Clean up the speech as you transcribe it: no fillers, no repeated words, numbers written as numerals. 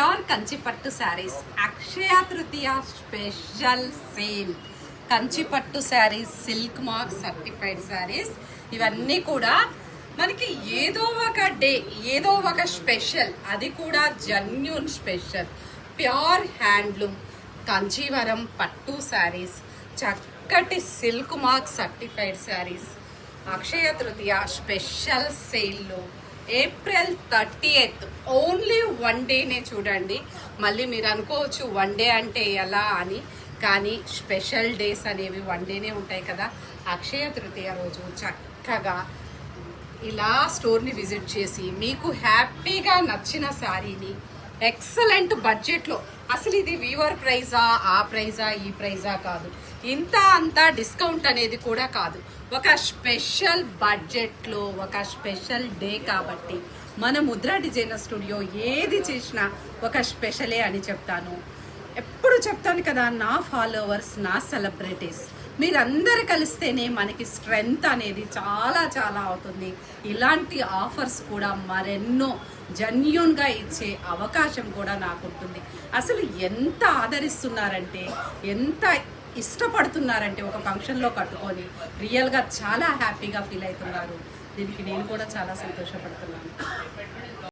Pure కంచిపట్టు sarees Akshaya Tritiya special sale. కంచిపట్టు sarees, silk mark certified sarees, ఇవన్నీ కూడా మనకి ఏదో ఒక డే ఏదో ఒక స్పెషల్, అది కూడా జెన్యూన్ స్పెషల్ ప్యూర్ హ్యాండ్లూమ్ కంచీవరం పట్టు శారీస్, చక్కటి silk mark certified saris Akshaya Tritiya special సేల్లో ఏప్రిల్ 30th ఓన్లీ 1 డేనే చూడండి. మళ్ళీ మీరు అనుకోవచ్చు 1 డే అంటే ఎలా అని, కానీ స్పెషల్ డేస్ అనేవి 1 డేనే ఉంటాయి కదా. అక్షయ తృతీయ రోజు చక్కగా ఇలా స్టోర్ని విజిట్ చేసి మీకు హ్యాపీగా నచ్చిన శారీని ఎక్సలెంట్ బడ్జెట్లో, అసలు ఇది వీవర్ ప్రైజా, ఆ ప్రైజా, ఈ ప్రైజా కాదు, ఇంత అంతా డిస్కౌంట్ అనేది కూడా కాదు, ఒక స్పెషల్ బడ్జెట్లో ఒక స్పెషల్ డే కాబట్టి మన ముద్రా డిజైనర్ స్టూడియో ఏది చేసినా ఒక స్పెషలే అని చెప్తాను. ఎప్పుడు చెప్తాను కదా, నా ఫాలోవర్స్, నా సెలబ్రిటీస్ మీరందరు కలిస్తేనే మనకి స్ట్రెంగ్త్ అనేది చాలా చాలా అవుతుంది. ఇలాంటి ఆఫర్స్ కూడా మరెన్నో జెన్యూన్గా ఇచ్చే అవకాశం కూడా నాకు ఉంటుంది. అసలు ఎంత ఆదరిస్తున్నారంటే, ఎంత ఇష్టపడుతున్నారంటే, ఒక ఫంక్షన్లో కట్టుకొని రియల్గా చాలా హ్యాపీగా ఫీల్ అవుతున్నారు. దీనికి నేను కూడా చాలా సంతోషపడుతున్నాను.